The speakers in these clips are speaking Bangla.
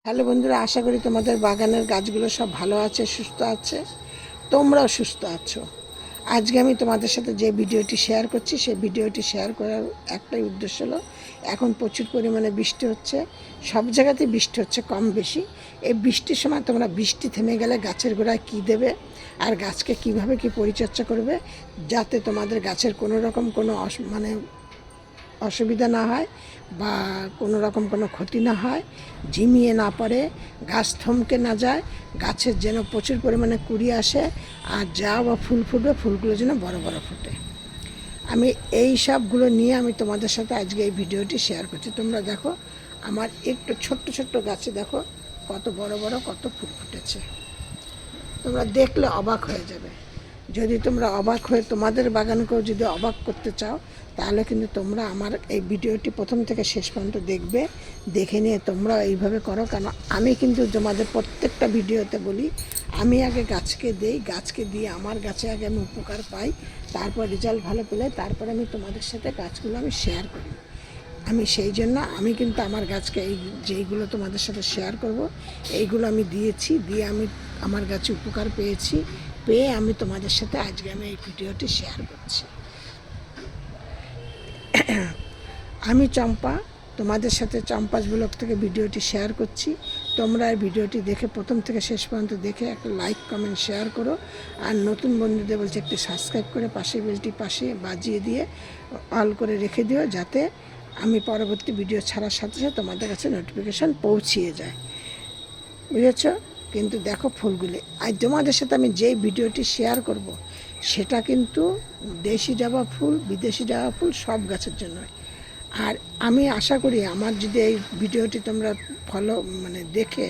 হ্যালো বন্ধুরা, আশা করি তোমাদের বাগানের গাছগুলো সব ভালো আছে, সুস্থ আছে, তোমরাও সুস্থ আছো। আজকে আমি তোমাদের সাথে যে ভিডিওটি শেয়ার করছি, সেই ভিডিওটি শেয়ার করার একটাই উদ্দেশ্য হলো, এখন প্রচুর পরিমাণে বৃষ্টি হচ্ছে, সব জায়গাতেই বৃষ্টি হচ্ছে কম বেশি। এই বৃষ্টির সময় তোমরা বৃষ্টি থেমে গেলে গাছের গোড়ায় কী দেবে আর গাছকে কিভাবে কি পরিচর্যা করবে যাতে তোমাদের গাছের কোনো রকম কোনো অসুবিধা না হয় বা কোনো রকম কোনো ক্ষতি না হয়, ঝিমিয়ে না পড়ে, গাছ থমকে না যায়, গাছের যেন প্রচুর পরিমাণে কুড়ি আসে, আর যা বা ফুল ফুটবে ফুলগুলো যেন বড় বড় ফোটে। আমি এই সবগুলো নিয়ে আমি তোমাদের সাথে আজকে এই ভিডিওটি শেয়ার করছি। তোমরা দেখো আমার একটু ছোট্ট ছোট্ট গাছে দেখো কত বড় বড় কত ফুল ফুটেছে, তোমরা দেখলে অবাক হয়ে যাবে। যদি তোমরা অবাক হয়ে তোমাদের বাগানকেও যদি অবাক করতে চাও, তাহলে কিন্তু তোমরা আমার এই ভিডিওটি প্রথম থেকে শেষ পর্যন্ত দেখবে, দেখে নিয়ে তোমরা এইভাবে করো। কারণ আমি কিন্তু তোমাদের প্রত্যেকটা ভিডিওতে বলি, আমি আগে গাছকে দেই, গাছকে দিয়ে আমার গাছে আগে আমি উপকার পাই, তারপর রেজাল্ট ভালো পেলে তারপর আমি তোমাদের সাথে গাছগুলো আমি শেয়ার করি। আমি সেই জন্য আমি কিন্তু আমার গাছকে এই যেইগুলো তোমাদের সাথে শেয়ার করব, এইগুলো আমি দিয়েছি, দিয়ে আমি আমার গাছে উপকার পেয়েছি, পেয়ে আমি তোমাদের সাথে আজকে আমি এই ভিডিওটি শেয়ার করছি। আমি চম্পা, তোমাদের সাথে চম্পাস ব্লগ থেকে ভিডিওটি শেয়ার করছি। তোমরা এই ভিডিওটি দেখে প্রথম থেকে শেষ পর্যন্ত দেখে একটা লাইক কমেন্ট শেয়ার করো, আর নতুন বন্ধুদের বলছি একটি সাবস্ক্রাইব করে পাশে বেলটি পাশে বাজিয়ে দিয়ে অল করে রেখে দিও, যাতে আমি পরবর্তী ভিডিও ছাড়ার সাথে সাথে তোমাদের কাছে নোটিফিকেশান পৌঁছিয়ে যায়, বুঝেছ? কিন্তু দেখো ফুলগুলি আজ তোমাদের সাথে আমি যেই ভিডিওটি শেয়ার করব, সেটা কিন্তু দেশি জবা ফুল, বিদেশি জবা ফুল সব গাছের জন্য। আর আমি আশা করি আমার যদি এই ভিডিওটি তোমরা দেখে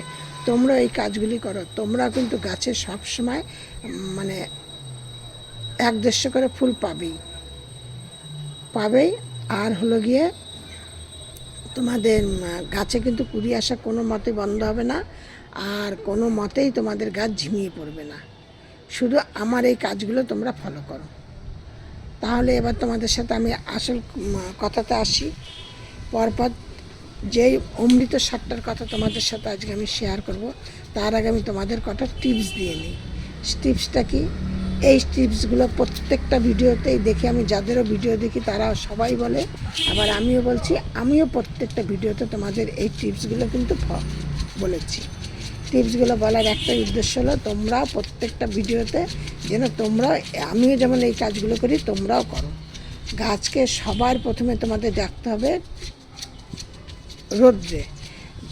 তোমরা এই কাজগুলি করো, তোমরা কিন্তু গাছে সবসময় 1-150 করে ফুল পাবেই। আর হলো গিয়ে তোমাদের গাছে কিন্তু কুড়ি আসা কোনো মতে বন্ধ হবে না, আর কোনো মতেই তোমাদের গাছ ঝিমিয়ে পড়বে না। শুধু আমার এই কাজগুলো তোমরা ফলো করো। তাহলে এবার তোমাদের সাথে আমি আসল কথাতে আসি। পরপর যেই অমৃত সারটার কথা তোমাদের সাথে আজকে আমি শেয়ার করব, তার আগে আমি তোমাদের কটা টিপস দিয়ে নিই। টিপসটা কি? এই টিপসগুলো প্রত্যেকটা ভিডিওতেই দেখি, আমি যাদেরও ভিডিও দেখি তারা সবাই বলে, আবার আমিও বলছি, আমিও প্রত্যেকটা ভিডিওতে তোমাদের এই টিপসগুলো কিন্তু বলেছি। টিপসগুলো বলার একটাই উদ্দেশ্য হলো তোমরা প্রত্যেকটা ভিডিওতে যেন আমিও যেমন এই কাজগুলো করি তোমরাও করো। গাছকে সবার প্রথমে তোমাদের ডাকতে হবে রোদ্রে।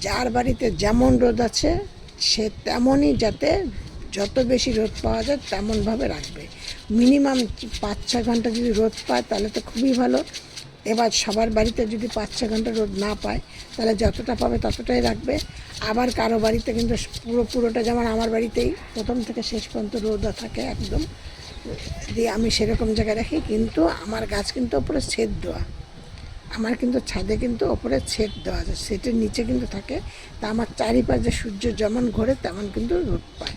যার বাড়িতে যেমন রোদ আছে সে তেমনই, যাতে যত বেশি রোদ পাওয়া যায় তেমনভাবে রাখবে। মিনিমাম 5-6 ঘন্টা যদি রোদ পায় তাহলে তো খুবই ভালো। এবার সবার বাড়িতে যদি 5-6 ঘন্টা রোদ না পায়, তাহলে যতটা পাবে ততটাই রাখবে। আবার কারো বাড়িতে কিন্তু পুরোটা, যেমন আমার বাড়িতেই প্রথম থেকে শেষ পর্যন্ত রোদ থাকে একদম, দিয়ে আমি সেরকম জায়গায় রাখি। কিন্তু আমার গাছ কিন্তু ওপরে ছেদ দেওয়া, আমার কিন্তু ছাদে কিন্তু ওপরে ছেদ দেওয়া আছে, সেটের নিচে কিন্তু থাকে। তা আমার চারিপাশে সূর্য যেমন ঘোরে তেমন কিন্তু রোদ পায়,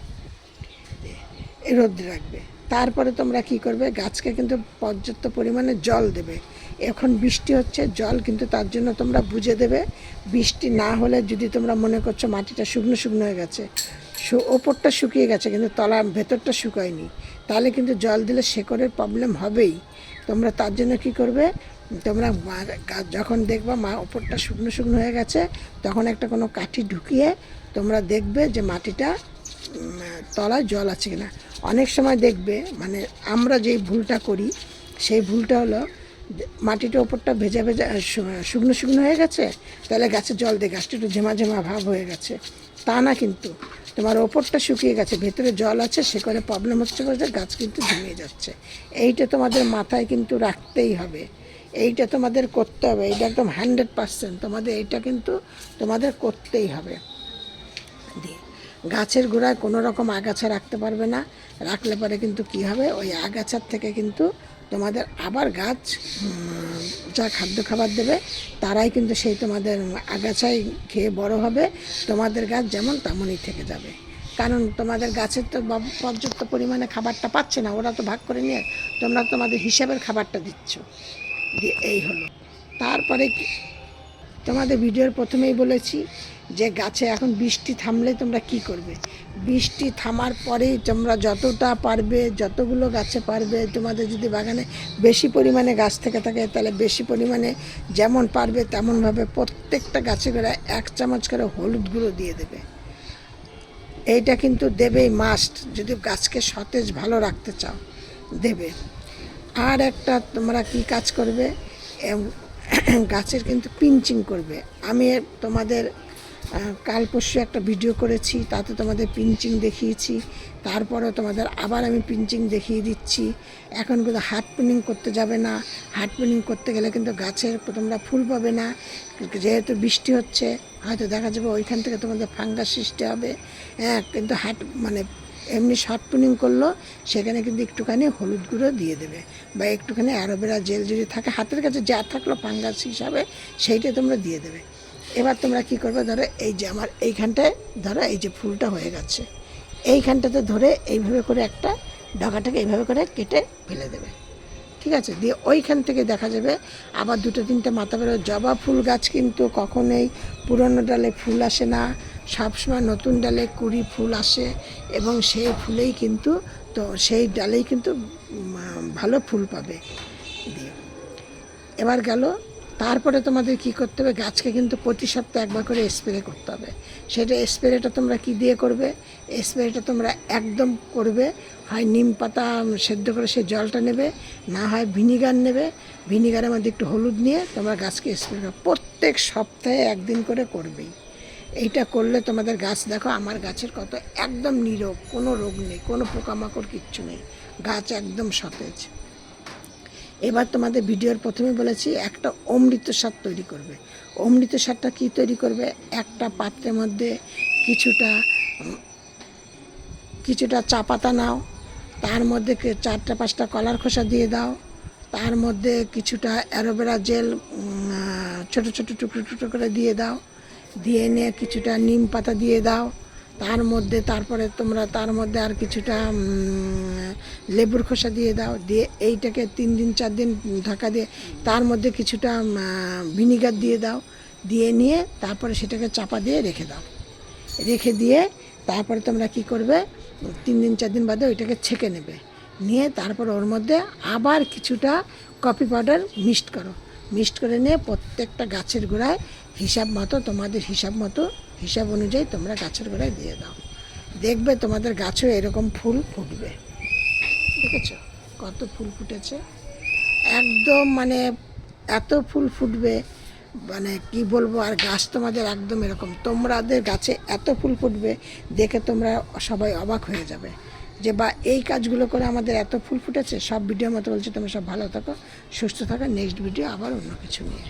এই রোদ রাখবে। তারপরে তোমরা কি করবে, গাছকে কিন্তু পর্যাপ্ত পরিমাণে জল দেবে। এখন বৃষ্টি হচ্ছে, জল কিন্তু তার জন্য তোমরা বুঝে দেবে। বৃষ্টি না হলে যদি তোমরা মনে করছো মাটিটা শুকনো শুকনো হয়ে গেছে, ওপরটা শুকিয়ে গেছে কিন্তু ভেতরটা শুকায়নি, তাহলে কিন্তু জল দিলে শেকড়ের প্রবলেম হবেই। তোমরা তার জন্য কি করবে, তোমরা যখন দেখবা ওপরটা শুকনো শুকনো হয়ে গেছে, তখন একটা কোনো কাঠি ঢুকিয়ে তোমরা দেখবে যে মাটিটা তলায় জল আছে কিনা। অনেক সময় দেখবে আমরা যেই ভুলটা করি, সেই ভুলটা হলো মাটিটা ওপরটা ভেজা শুকনো শুকনো হয়ে গেছে, তাহলে গাছে জল দিয়ে গাছটা একটু ঝেমা ঝেমা ভাব হয়ে গেছে। তা না, কিন্তু তোমার ওপরটা শুকিয়ে গেছে, ভেতরে জল আছে, সে করে প্রবলেম হচ্ছে বলতে গাছ কিন্তু ঝিমিয়ে যাচ্ছে। এইটা তোমাদের মাথায় কিন্তু রাখতেই হবে, এইটা তোমাদের করতে হবে, এইটা একদম 100% তোমাদের, এইটা কিন্তু তোমাদের করতেই হবে। দিয়ে গাছের গোড়ায় কোনো রকম আগাছা রাখতে পারবে না, রাখলে পরে কিন্তু কি হবে, ওই আগাছার থেকে কিন্তু তোমাদের আবার গাছ যা খাদ্য খাবার দেবে তারাই কিন্তু সেই তোমাদের আগাছাই খেয়ে বড় হবে, তোমাদের গাছ যেমন তেমনই থেকে যাবে। কারণ তোমাদের গাছের তো পর্যাপ্ত পরিমাণে খাবারটা পাচ্ছে না, ওরা তো ভাগ করে নিয়ে তোমরা তোমাদের হিসাবের খাবারটা দিচ্ছ। দিয়ে এই হলো। তারপরে তোমাদের ভিডিওর প্রথমেই বলেছি যে গাছে এখন বৃষ্টি থামলে তোমরা কি করবে, বৃষ্টি থামার পরেই তোমরা যতটা পারবে, যতগুলো গাছে পারবে, তোমাদের যদি বাগানে বেশি পরিমাণে গাছ থেকে থাকে তাহলে বেশি পরিমাণে যেমন পারবে তেমনভাবে প্রত্যেকটা গাছে গোড়ায় 1 চামচ করে হলুদ গুঁড়ো দিয়ে দেবে। এইটা কিন্তু দেবেই মাস্ট, যদি গাছকে সতেজ ভালো রাখতে চাও দেবে। আর একটা তোমরা কি কাজ করবে, গাছের কিন্তু পিঞ্চিং করবে। আমি তোমাদের কাল পরশু একটা ভিডিও করেছি, তাতে তোমাদের পিঞ্চিং দেখিয়েছি, তারপরেও তোমাদের আবার আমি পিঞ্চিং দেখিয়ে দিচ্ছি। এখন কিন্তু হার্ড পিনিং করতে যাবে না, হার্ড পিনিং করতে গেলে কিন্তু গাছের তোমরা ফুল পাবে না, যেহেতু বৃষ্টি হচ্ছে হয়তো দেখা যাবে ওইখান থেকে তোমাদের ফাঙ্গাস সৃষ্টি হবে। হ্যাঁ, কিন্তু এমনি শর্ট পিনিং করলো সেখানে কিন্তু একটুখানি হলুদ গুঁড়ো দিয়ে দেবে, বা একটুখানি অ্যালোভেরা জেল যদি থাকে হাতের কাছে যা থাকলো ফাঙ্গাস হিসাবে সেইটা তোমরা দিয়ে দেবে। এবার তোমরা কি করবে, ধরো এই যে আমার এইখানটায় ধরো এই যে ফুলটা হয়ে গেছে, এইখানটাতে ধরে এইভাবে করে একটা ডগাটাকে এইভাবে করে কেটে ফেলে দেবে, ঠিক আছে। দিয়ে ওইখান থেকে দেখা যাবে আবার 2-3টে মাথা বেরো। জবা ফুল গাছ কিন্তু কখনোই পুরনো ডালে ফুল আসে না, সবসময় নতুন ডালে কুড়ি ফুল আসে, এবং সেই ফুলেই কিন্তু সেই ডালেই কিন্তু ভালো ফুল পাবে। দিয়ে এবার গেল, তারপরে তোমাদের কি করতে হবে, গাছকে কিন্তু প্রতি সপ্তাহে একবার করে স্প্রে করতে হবে। সেটা স্প্রেটা তোমরা কি দিয়ে করবে, স্প্রেটা তোমরা একদম করবে হয় নিম পাতা সেদ্ধ করে সেই জলটা নেবে, না হয় ভিনিগার নেবে, ভিনিগারের মধ্যে একটু হলুদ নিয়ে তোমরা গাছকে স্প্রে করবে। প্রত্যেক সপ্তাহে একদিন করে করবেই। এইটা করলে তোমাদের গাছ, দেখো আমার গাছের কত একদম নীরব, কোনো রোগ নেই, কোনো পোকামাকড় কিচ্ছু নেই, গাছ একদম সতেজ। এবার তোমাদের ভিডিওর প্রথমে বলেছি একটা অমৃত সার তৈরি করবে। অমৃত সারটা কী তৈরি করবে, একটা পাত্রের মধ্যে কিছুটা চা পাতা নাও, তার মধ্যে 4-5টা কলার খোসা দিয়ে দাও, তার মধ্যে কিছুটা অ্যালোভেরা জেল ছোটো ছোটো টুকরো টুকরো করে দিয়ে দাও, দিয়ে নিয়ে কিছুটা নিম পাতা দিয়ে দাও, তারপরে তোমরা তার মধ্যে আর কিছুটা লেবুর খোসা দিয়ে দাও, দিয়ে এইটাকে 3-4 দিন ঢাকা দিয়ে তার মধ্যে কিছুটা ভিনিগার দিয়ে দাও, দিয়ে নিয়ে তারপরে সেটাকে চাপা দিয়ে রেখে দাও। রেখে দিয়ে তারপরে তোমরা কি করবে, 3-4 দিন বাদে ওইটাকে ছেঁকে নেবে, নিয়ে তারপর ওর মধ্যে আবার কিছুটা কফি পাউডার মিক্সড করে নিয়ে প্রত্যেকটা গাছের গোড়ায় তোমাদের হিসাব অনুযায়ী তোমরা গাছের গোড়ায় দিয়ে দাও। দেখবে তোমাদের গাছেও এরকম ফুল ফুটবে। দেখেছো কত ফুল ফুটেছে, একদম মানে এত ফুল ফুটবে, মানে কি বলবো। আর গাছ তোমাদের একদম এরকম, তোমাদের গাছে এত ফুল ফুটবে দেখে তোমরা সবাই অবাক হয়ে যাবে যে বা এই কাজগুলো করে আমাদের এত ফুল ফুটেছে। সব ভিডিওর মতো বলছি, তোমরা সব ভালো থাকো, সুস্থ থাকো। নেক্সট ভিডিও আবার অন্য কিছু নিয়ে।